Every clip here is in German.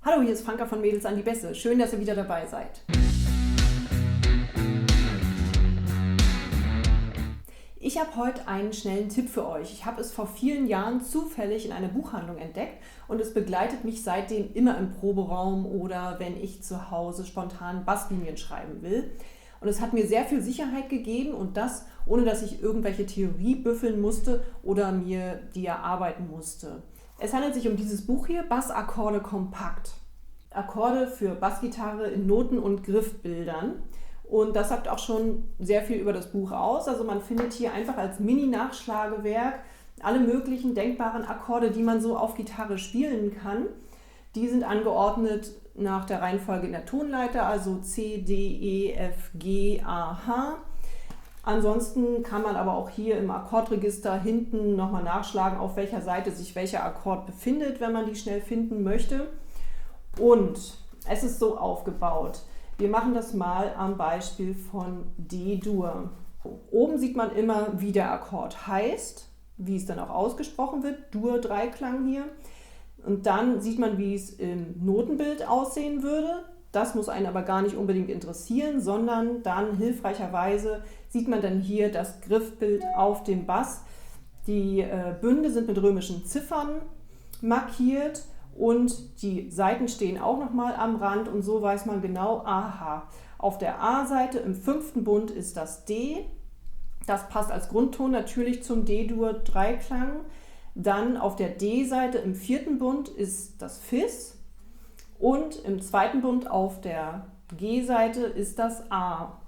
Hallo, hier ist Franka von Mädels an die Bässe. Schön, dass ihr wieder dabei seid. Ich habe heute einen schnellen Tipp für euch. Ich habe es vor vielen Jahren zufällig in einer Buchhandlung entdeckt und es begleitet mich seitdem immer im Proberaum oder wenn ich zu Hause spontan Basslinien schreiben will. Und es hat mir sehr viel Sicherheit gegeben und das, ohne dass ich irgendwelche Theorie büffeln musste oder mir die erarbeiten musste. Es handelt sich um dieses Buch hier, Bassakkorde kompakt. Akkorde für Bassgitarre in Noten- und Griffbildern. Und das sagt auch schon sehr viel über das Buch aus. Also man findet hier einfach als Mini-Nachschlagewerk alle möglichen denkbaren Akkorde, die man so auf Gitarre spielen kann. Die sind angeordnet nach der Reihenfolge in der Tonleiter, also C, D, E, F, G, A, H. Ansonsten kann man aber auch hier im Akkordregister hinten nochmal nachschlagen, auf welcher Seite sich welcher Akkord befindet, wenn man die schnell finden möchte. Und es ist so aufgebaut. Wir machen das mal am Beispiel von D-Dur. Oben sieht man immer, wie der Akkord heißt, wie es dann auch ausgesprochen wird, Dur-Dreiklang hier. Und dann sieht man, wie es im Notenbild aussehen würde. Das muss einen aber gar nicht unbedingt interessieren, sondern dann hilfreicherweise sieht man dann hier das Griffbild auf dem Bass. Die Bünde sind mit römischen Ziffern markiert und die Saiten stehen auch nochmal am Rand und so weiß man genau, aha, auf der A-Seite im 5. Bund ist das D. Das passt als Grundton natürlich zum D-Dur-Dreiklang. Dann auf der D-Seite im 4. Bund ist das Fis und im 2. Bund auf der G-Seite ist das A.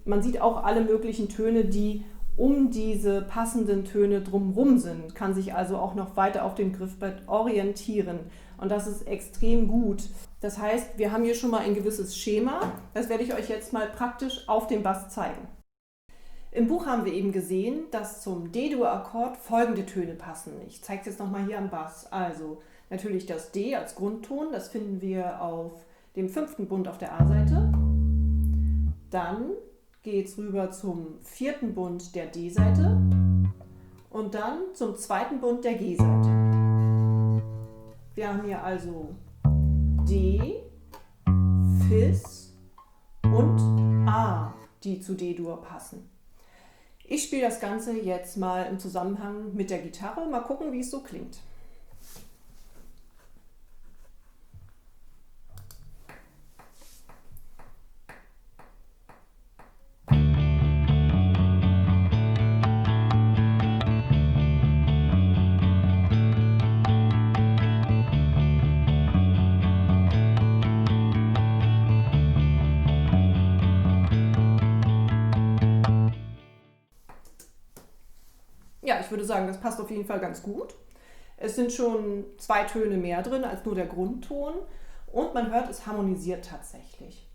Man sieht auch alle möglichen Töne, die um diese passenden Töne drumherum sind, kann sich also auch noch weiter auf dem Griffbrett orientieren und das ist extrem gut. Das heißt, wir haben hier schon mal ein gewisses Schema, das werde ich euch jetzt mal praktisch auf dem Bass zeigen. Im Buch haben wir eben gesehen, dass zum D-Dur-Akkord folgende Töne passen. Ich zeige es jetzt nochmal hier am Bass. Also natürlich das D als Grundton, das finden wir auf dem 5. Bund auf der A-Seite. Dann geht es rüber zum 4. Bund der D-Seite und dann zum 2. Bund der G-Seite. Wir haben hier also D, Fis und A, die zu D-Dur passen. Ich spiele das Ganze jetzt mal im Zusammenhang mit der Gitarre. Mal gucken, wie es so klingt. Ja, ich würde sagen, das passt auf jeden Fall ganz gut. Es sind schon 2 Töne mehr drin als nur der Grundton und man hört, es harmonisiert tatsächlich.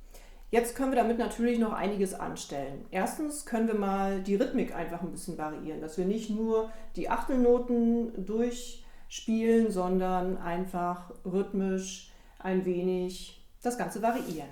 Jetzt können wir damit natürlich noch einiges anstellen. Erstens können wir mal die Rhythmik einfach ein bisschen variieren, dass wir nicht nur die Achtelnoten durchspielen, sondern einfach rhythmisch ein wenig das Ganze variieren.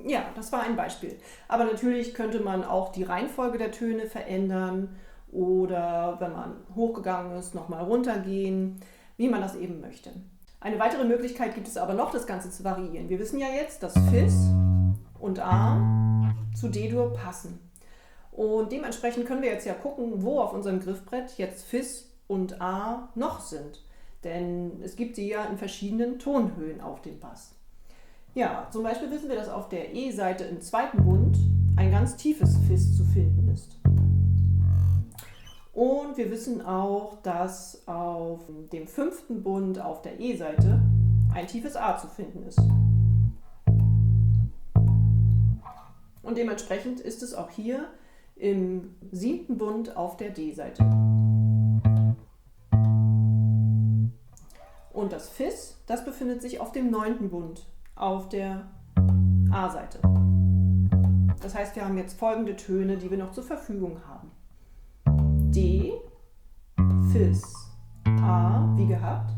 Ja, das war ein Beispiel. Aber natürlich könnte man auch die Reihenfolge der Töne verändern oder wenn man hochgegangen ist, nochmal runtergehen, wie man das eben möchte. Eine weitere Möglichkeit gibt es aber noch, das Ganze zu variieren. Wir wissen ja jetzt, dass Fis und A zu D-Dur passen. Und dementsprechend können wir jetzt ja gucken, wo auf unserem Griffbrett jetzt Fis und A noch sind. Denn es gibt sie ja in verschiedenen Tonhöhen auf dem Bass. Ja, zum Beispiel wissen wir, dass auf der E-Seite im 2. Bund ein ganz tiefes Fis zu finden ist. Und wir wissen auch, dass auf dem 5. Bund auf der E-Seite ein tiefes A zu finden ist. Und dementsprechend ist es auch hier im 7. Bund auf der D-Seite. Und das Fis, das befindet sich auf dem 9. Bund auf der A-Seite. Das heißt, wir haben jetzt folgende Töne, die wir noch zur Verfügung haben. D, Fis, A, wie gehabt,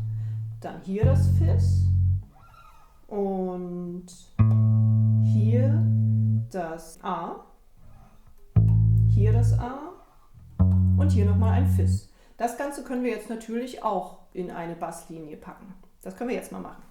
dann hier das Fis und hier das A, hier das A und hier nochmal ein Fis. Das Ganze können wir jetzt natürlich auch in eine Basslinie packen. Das können wir jetzt mal machen.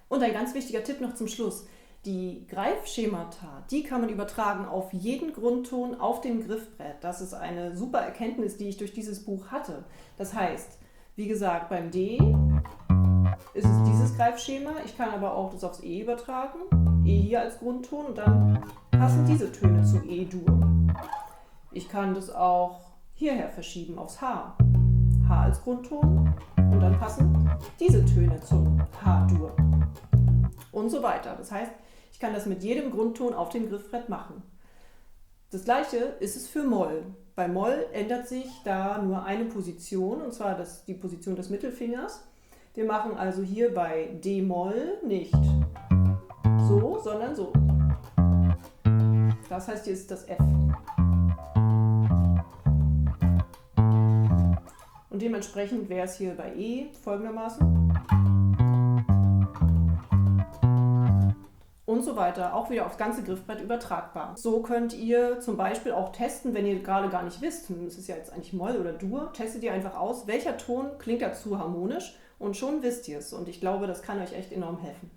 Und ein ganz wichtiger Tipp noch zum Schluss. Die Greifschemata, die kann man übertragen auf jeden Grundton auf dem Griffbrett. Das ist eine super Erkenntnis, die ich durch dieses Buch hatte. Das heißt, wie gesagt, beim D ist es dieses Greifschema. Ich kann aber auch das aufs E übertragen. E hier als Grundton und dann passen diese Töne zu E-Dur. Ich kann das auch hierher verschieben aufs H. H als Grundton und dann passen diese Töne zum H-Dur. Und so weiter. Das heißt, ich kann das mit jedem Grundton auf dem Griffbrett machen. Das gleiche ist es für Moll. Bei Moll ändert sich da nur eine Position, und zwar die Position des Mittelfingers. Wir machen also hier bei D-Moll nicht so, sondern so. Das heißt, hier ist das F. Und dementsprechend wäre es hier bei E folgendermaßen. Und so weiter, auch wieder aufs ganze Griffbrett übertragbar. So könnt ihr zum Beispiel auch testen, wenn ihr gerade gar nicht wisst, das ist ja jetzt eigentlich Moll oder Dur, testet ihr einfach aus, welcher Ton klingt dazu harmonisch und schon wisst ihr es. Und ich glaube, das kann euch echt enorm helfen.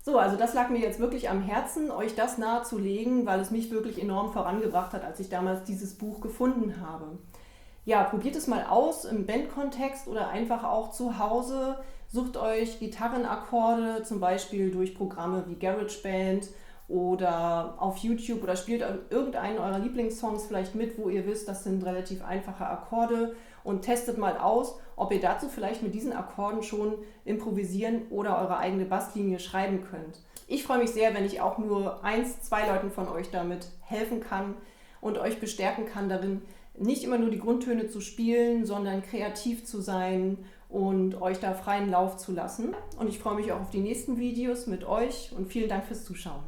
So, also das lag mir jetzt wirklich am Herzen, euch das nahezulegen, weil es mich wirklich enorm vorangebracht hat, als ich damals dieses Buch gefunden habe. Ja, probiert es mal aus im Bandkontext oder einfach auch zu Hause. Sucht euch Gitarrenakkorde, zum Beispiel durch Programme wie GarageBand oder auf YouTube oder spielt irgendeinen eurer Lieblingssongs vielleicht mit, wo ihr wisst, das sind relativ einfache Akkorde und testet mal aus, ob ihr dazu vielleicht mit diesen Akkorden schon improvisieren oder eure eigene Basslinie schreiben könnt. Ich freue mich sehr, wenn ich auch nur 1, 2 Leuten von euch damit helfen kann und euch bestärken kann darin, nicht immer nur die Grundtöne zu spielen, sondern kreativ zu sein und euch da freien Lauf zu lassen. Und ich freue mich auch auf die nächsten Videos mit euch und vielen Dank fürs Zuschauen.